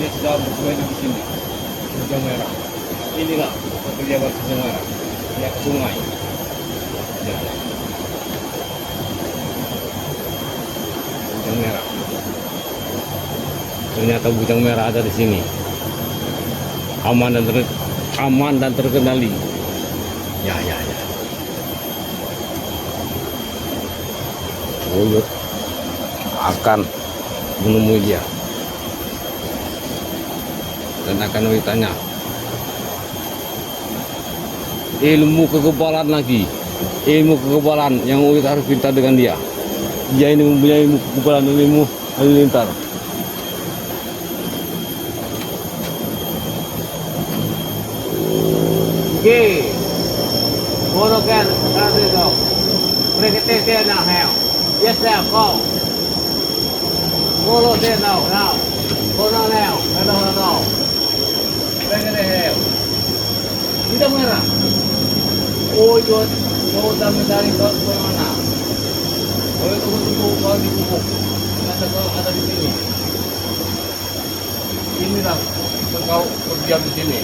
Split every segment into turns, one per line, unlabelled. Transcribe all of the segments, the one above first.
dia sudah bersembunyi di sini. Bujang merah. Inilah pejabat Bujang merah. Dia ke sungai. Ya. Bujang merah. Ternyata bujang merah ada di sini. Aman dan terkendali. Ya. Buyut akan menemui dia dan akan ditanya ilmu kekebalan lagi, ilmu kekebalan yang Uyut harus pintar dengan dia. Dia ini mempunyai ilmu kekebalan dan ilmu halilintar. Oke, bodoh kan, nanti dong. Mereka tes nak hell. Yes, sir, go. Follow there now. Go now. No. Mereka tes hell. Tidak merah. Oh, Uyut, kau dah mencari kau ke mana? Uyut tunggu kau di gubuk. Ternyata kau ada di sini. Inilah kau berdiam di sini.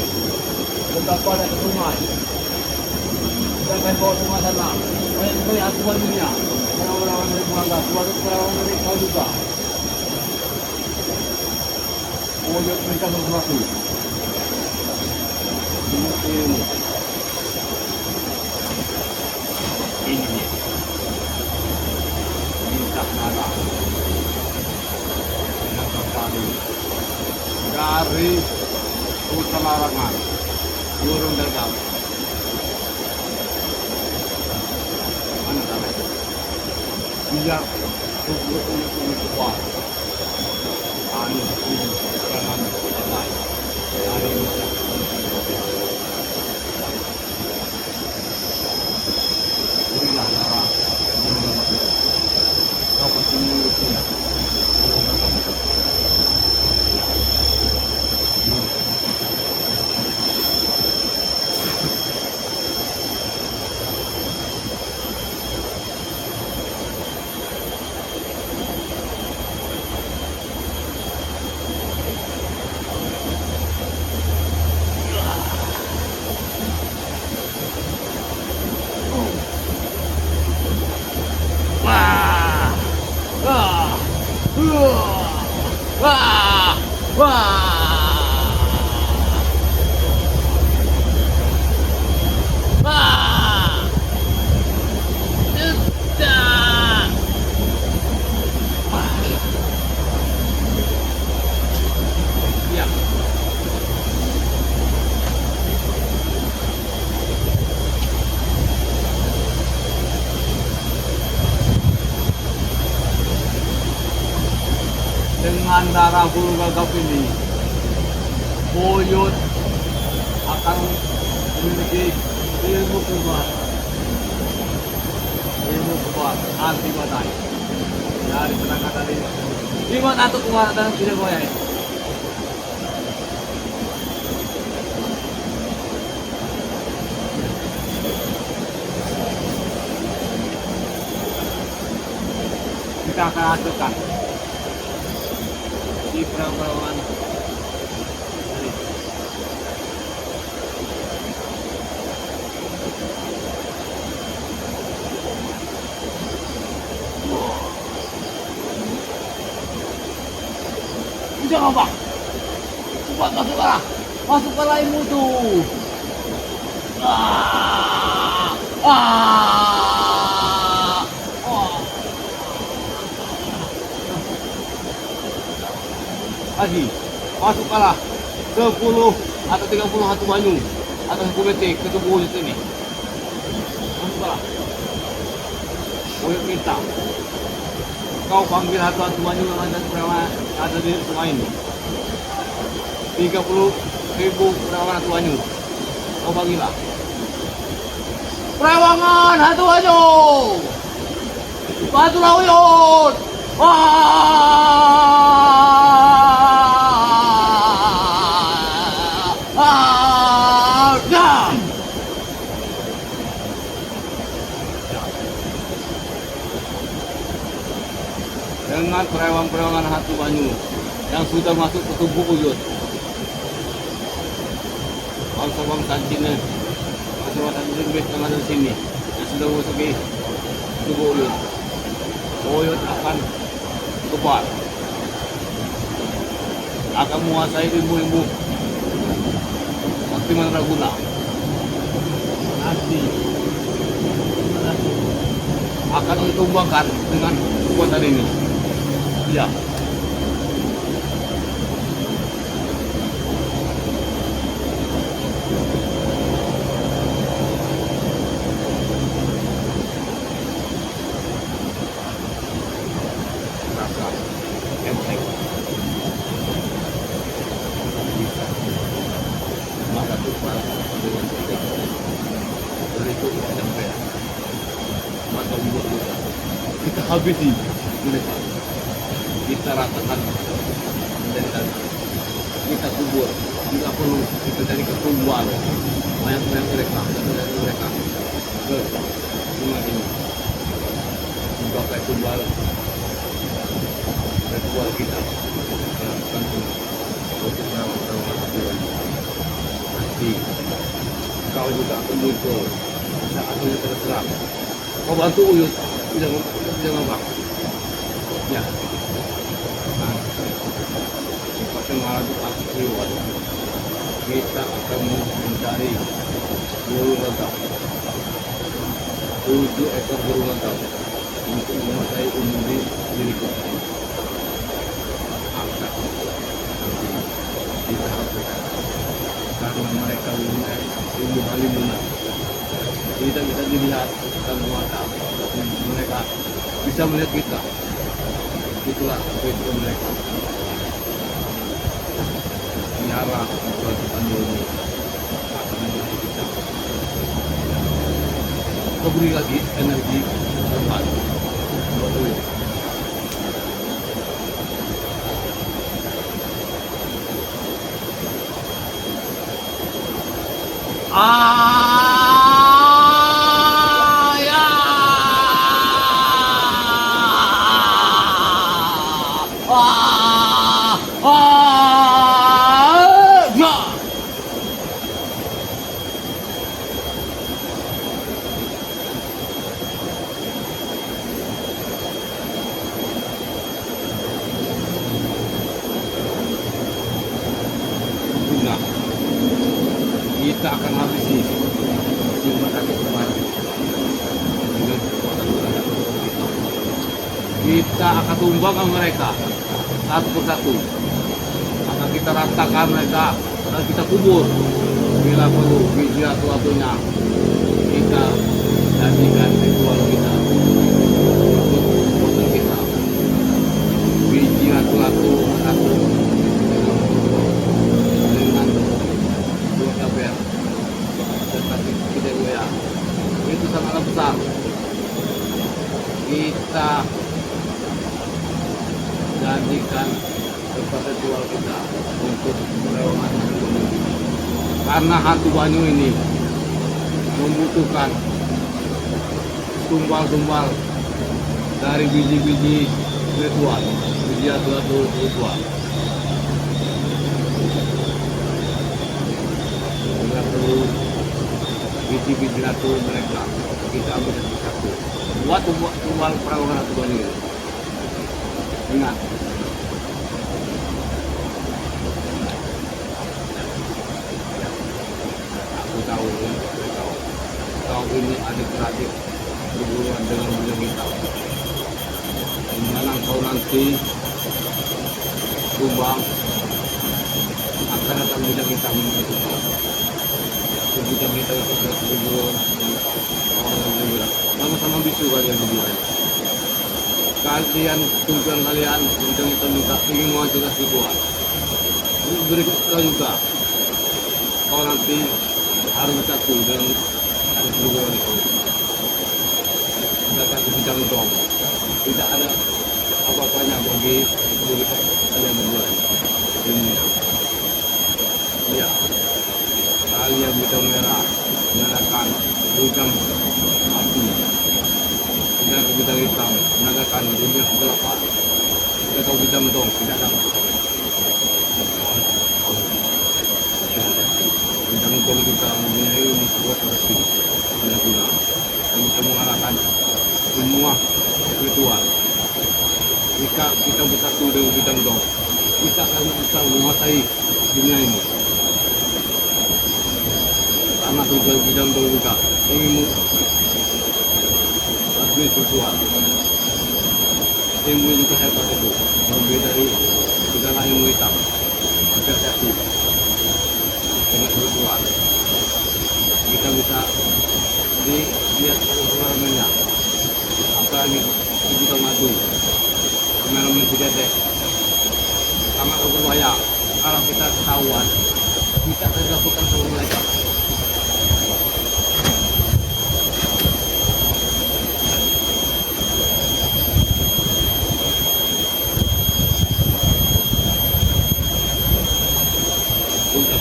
Betapa ada ke sungai. Sedangkan bawa sungai sana. Banyak aturan dunia. Orang-orang dari Belanda, orang-orang dari kau juga. Uyut minta sesuatu. Ini dia. Minta darah. Yang terpadu dari hutan larangan. Burung dagang. Mana darah itu? Biar tubuh kuat. Anu serangan lain. Dari minta. Berilah darah. Kau pasti mulutnya. Dengan darah bulu gagap ini, Uyut akan memiliki ilmu kuat anti badai dari tenaga tadi. Iman atau kuat dan tidak goyah. Kita akan hasilkan di perang-perangan tadi. Jangan apa? Cepat masukkanlah ilmu itu. Lagi, masukkanlah 10 atau 30 hatu banyu atau hukum betik ke tubuh Uyut ini. Masukkanlah. Uyut minta kau panggil hatu-hatu banyu yang ada di sungai ini. 30.000 perawangan hatu banyu. Kau bagilah. Perawangan hatu banyu. Bantulah Uyut. Dengan perawangan hatu banyu yang sudah masuk ke tubuh Uyut. Bangsa-bangsa Cina, bangsa-bangsa Inggris yang ada di sini, yang sudah memasuki tubuh Uyut. Uyut akan kebal, akan menguasai ilmu-ilmu sakti mandraguna. Nanti akan ditumbangkan dengan kekuatan ini. Ya. Rasa enteng. Bisa. Maka tumpah dengan enteng. Dari itu sampai mata buat kita habisi mereka, kita ratakan dari tadi, kita kubur, tidak perlu kita dari ketumbuhan mayat-mayat mereka, mayat mereka ke rumah ini, membakai tumbal ritual kita, langsung untuk merawat Tuhan. Nanti kau juga akan muncul saat Uyut terserang. Kau bantu Uyut, tidak bang. Ya. Nah, seperti menghadapi lewat, kita akan mencari burung gagak, 7 ekor burung gagak untuk menguasai umur diri kita. Angkat nanti kita hapuskan karena mereka ilmu halimuna tidak bisa dilihat dan mata, mereka bisa melihat kita. Itulah itu mereka miara suatu pandemi akan membantu kita. Kau beri lagi energi tempat buat Uyut. Nah, kita akan habisi sifat sakit kemarin dengan kekuatan terhadap kita. Kita akan tumbangkan mereka satu persatu, akan kita ratakan mereka dan kita kubur. Bila perlu biji ratu-ratunya kita jadikan ritual kita untuk kekuatan kita. Biji ratu-ratu satu dengan 2 tabel tetapi kita ya itu sangat besar. Kita jadikan tempat ritual kita untuk melewati karena hantu Banyu ini membutuhkan tumbal-tumbal dari biji-biji ritual, biji ritual. Tidak perlu biji-biji ratu mereka, kita ambil satu. Buat tumbal perawangan Hantu Banyu. Ingat. Aku tahu, kau ini adik-beradik berhubungan dengan bujang hitam. Dimana kau nanti tumbang akan datang bujang hitam menurut kau. Bujang hitam itu sudah berhubungan sama-sama bisu kalian berdua. Kalian tujuan kalian bujang hitam minta ingin mengajukan ritual. Berikut kau juga, kau nanti harus bersatu dengan ada berhubungan itu. Datang ke bidang dong. Tidak ada apa-apanya bagi kalian berdua ini. Ya, kalian bidang merah menyalakan bujang api, dan bidang hitam menyalakan dunia kegelapan. Kita tahu bidang dong tidak dapat. Kami kami kita mempunyai ini sebuah tradisi yang guna. Kami bisa mengalahkan semua ritual. Jika kita bersatu dengan bidang dong, kita akan bisa menguasai dunia ini. Karena tujuan bidang dong juga ingin admin ritual. Ilmu juga hebat itu, lebih dari segala ilmu hitam. Persepsi dengan ritual. Kita bisa dilihat pengalamannya. Apalagi kita maju. Pengalaman tidak deh. Sangat berbahaya. Kalau kita ketahuan, kita akan dilakukan sama mereka.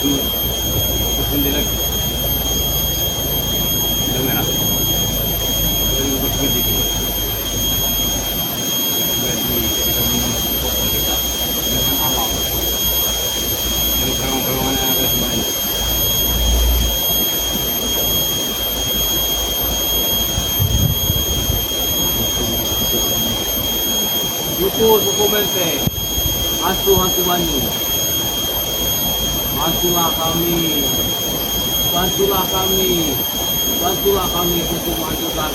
Untuk sendiri lagi. Sudah merah. Sudah bersih di sini. Jadi kita mengumpulkan kita dengan alam. Dari perang-perangan yang ada semuanya. Suku Mente, hantu Banyu. Bantulah kami untuk memajukan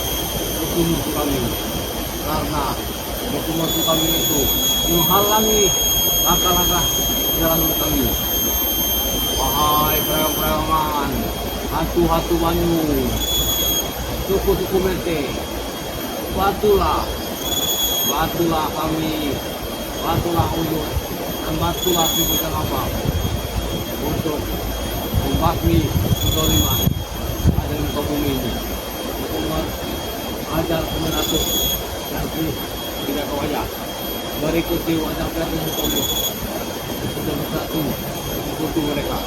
musuh-musuh kami, karena musuh-musuh kami itu menghalangi langkah-langkah jalan kami. Wahai preong-preongan, hantu Banyu, suku Mente, bantulah kami, bantulah Uyut, dan bantulah si Bujang Abang untuk membasmi kezaliman ada di muka bumi ini, untuk mengajar pemenatuk yang tidak kewajah berikuti wajah Firman Allah sudah bersatu untuk mereka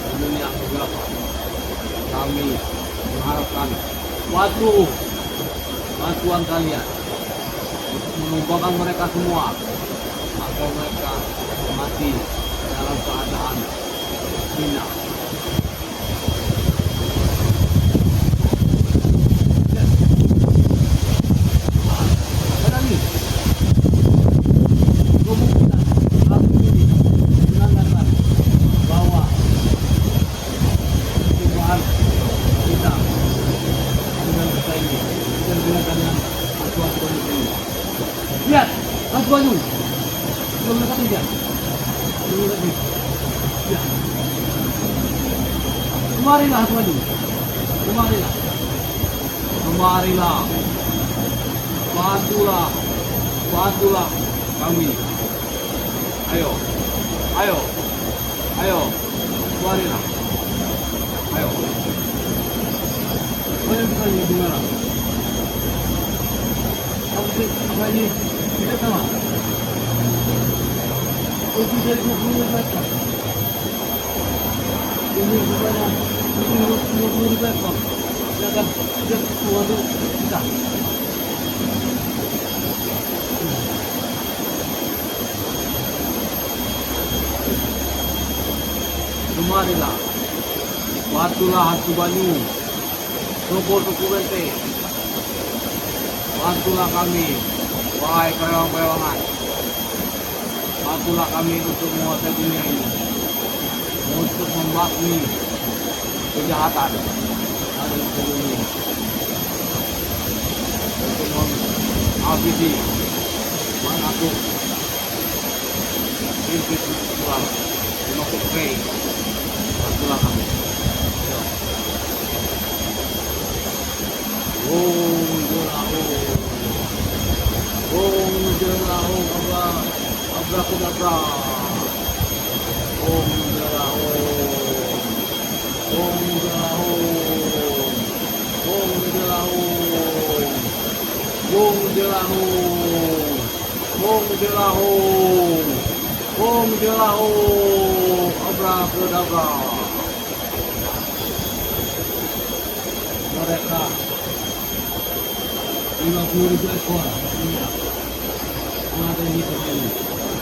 di dunia kegelapan. Kami mengharapkan bantuan kalian untuk menumpahkan mereka semua agar mereka mati dalam keadaan hina. Lihat, Mas Banyu. Belum dekat dia. Belum dekat. Ya. Kemarilah Mas Banyu. Kemarilah. Bantulah kami. Ayo. Kemarilah. Ayo. Banyak sekali di mana? Apa ini? Kita sama. Lebih dari 20 meter. Ini sebanyak 20 meter. Sedangkan sudah waduh kita. Kemarilah. Bantulah hantu Banyu. Suku Mente. Bantulah kami, wahai kerewangan. Bantulah kami untuk menguasai dunia ini, untuk membasmi kejahatan ada di bumi ini, untuk menghabisi menakluk mimpi spiritual dimaksud Rey. Bantulah kami. Abrakadabra. Om Jalahum. Abrakadabra. Mereka 50.000 ekor ada di sini.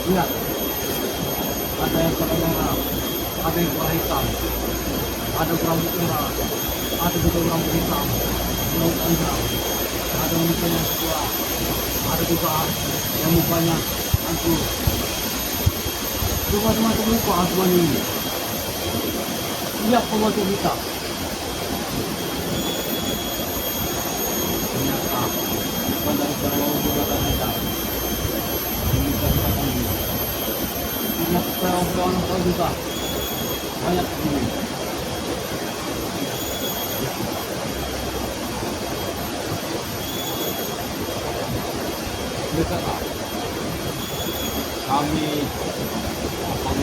Lihat, ada yang warna merah, ada yang warna hitam, ada berambut merah, ada juga berambut hitam, laut anjing, ada mukanya tua, ada juga yang mukanya hancur. Macam-macam muka asuhan ini. Siap pembantu kita. Ternyata bandar-bandar mau menggunakan kita. Banyak perawang-perawang tahu juga. Banyak ini. Mereka kami akan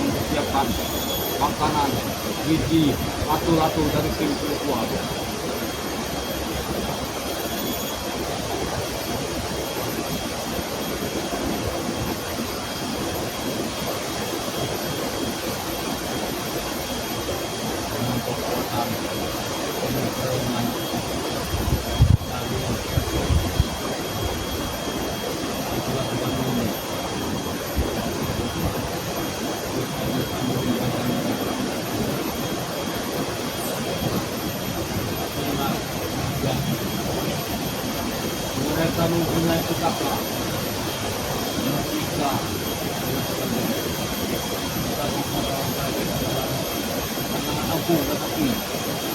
mempersiapkan makanan, biji, lato-lato dari tim keluar. Mereka mempunyai petaka jika anak aku tetapi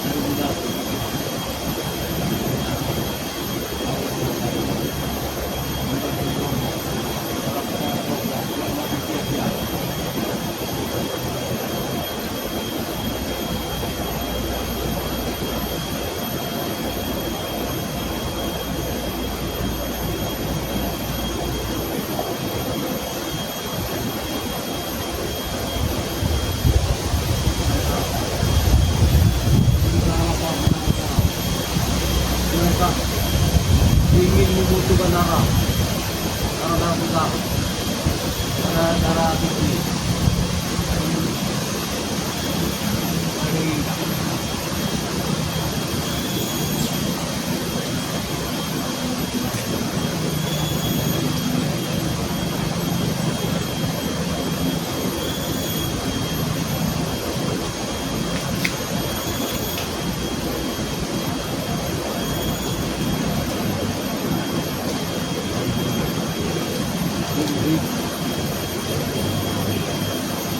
benar mereka ingin membutuhkan darah besar, darah tinggi.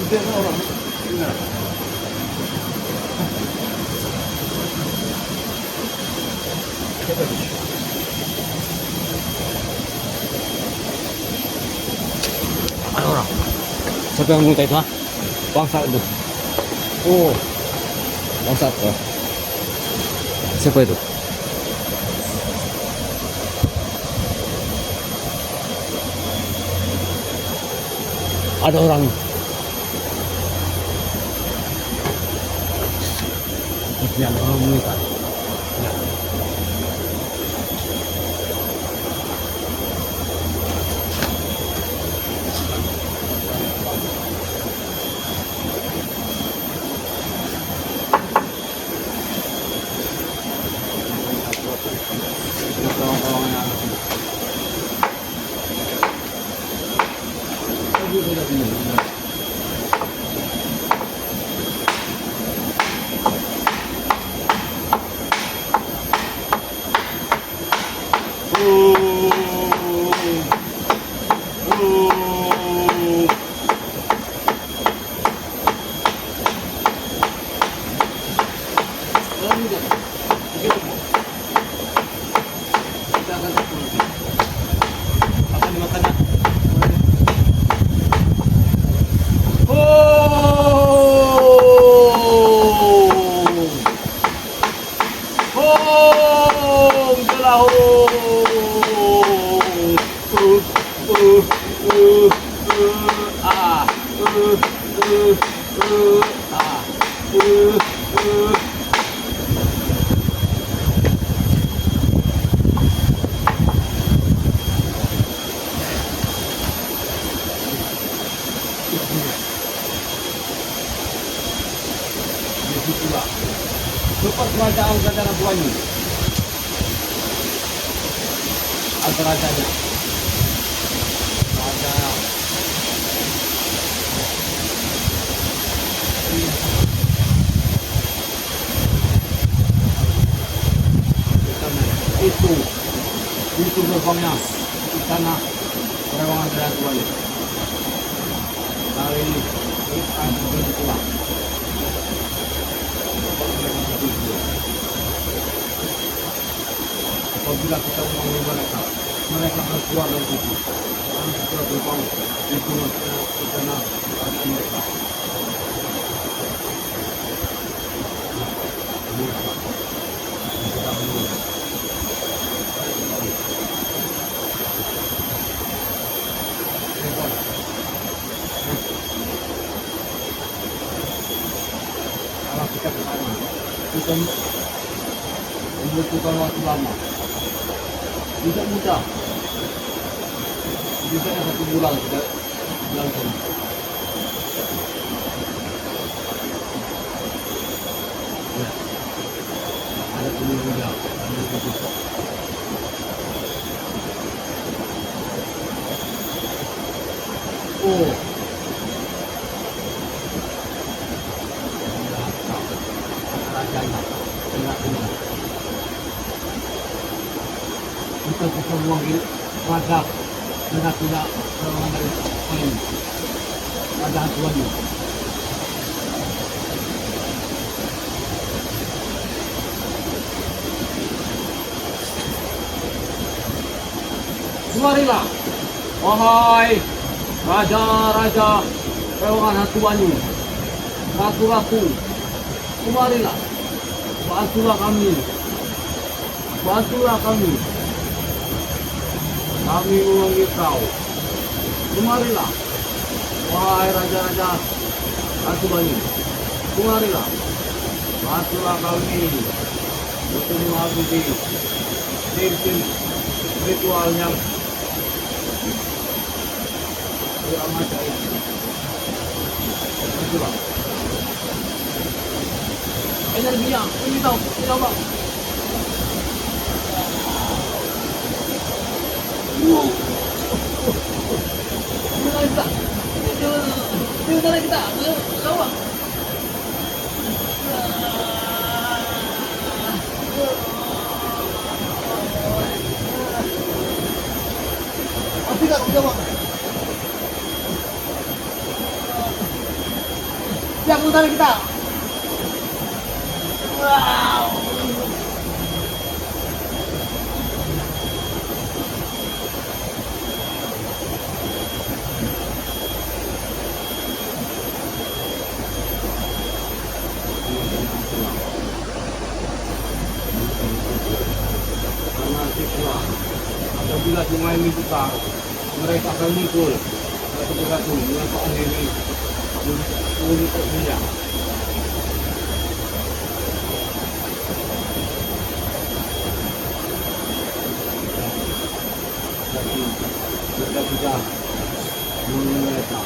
Itu orang benar. Ada orang. Siapa yang minta itu? Ha? Bangsa itu. Oh, bangsa itu. Siapa itu? Ada orang. Ya, orang minta. Ya. Lepas kerajaan kerajaan tuannya, atau rajanya, raja. itu gerbangnya di sana terowongan dari hantu Banyu. Kali ini kita akan pulang. Apabila kita menemui mereka, mereka akan keluar dari situ. Karena setelah gerbang itu di sana ada mereka. Kita menunggu. Kalau kita ke sana, kita membutuhkan waktu lama. Tidak mudah. Bisa yang 1 bulan kita langsung. Ya. Ada penunggunya, ada begitu. Oh. Rajanya, enak-enak. Kita bisa memanggil raja tidak terowongan dari lain. Raja hantu Banyu. Kemarilah, wahai raja-raja terowongan hantu Banyu, ratu-ratu, kemarilah, bantulah kami, bantulah kami. Kami memanggil kau. Kemarilah, wahai raja-raja hantu Banyu. Kemarilah, bantulah kami untuk menghabisi tim-tim ritual yang amat baik. Bantulah. Energinya, ini tahu, bang. Wow. Kita. Jauh. Tidak, udah bang. Siap putar kita. Wow. Karena itulah apabila sungai ini besar, mereka akan muncul satu dengan Pak Hemi untuk minyak. Jadi kita bisa mereka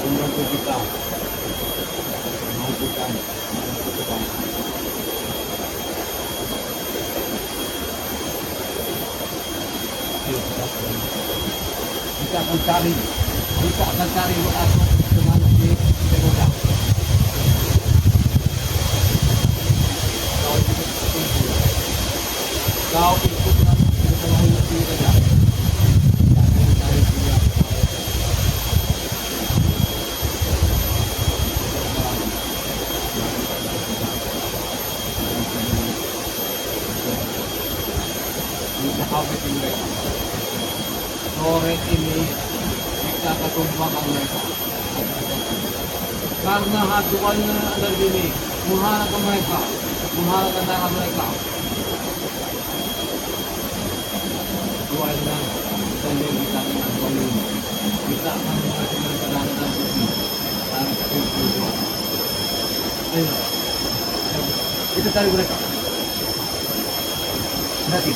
membantu kita memajukan kehidupan. Kita akan cari apa kemana di Semoga. Kau ikut kami kita menghadapi saja. Jangan cari dia. Kita habis mereka. Sore ini kita akan tumpahkan mereka. Karena hantu Banyu ada di sini, menghalalkan mereka, menghalalkan darah mereka. Sesuai dengan janji kita dengan Banyu, kita akan menghasilkan darah dan suci. Dan itu. Ayo, kita cari mereka. Nanti.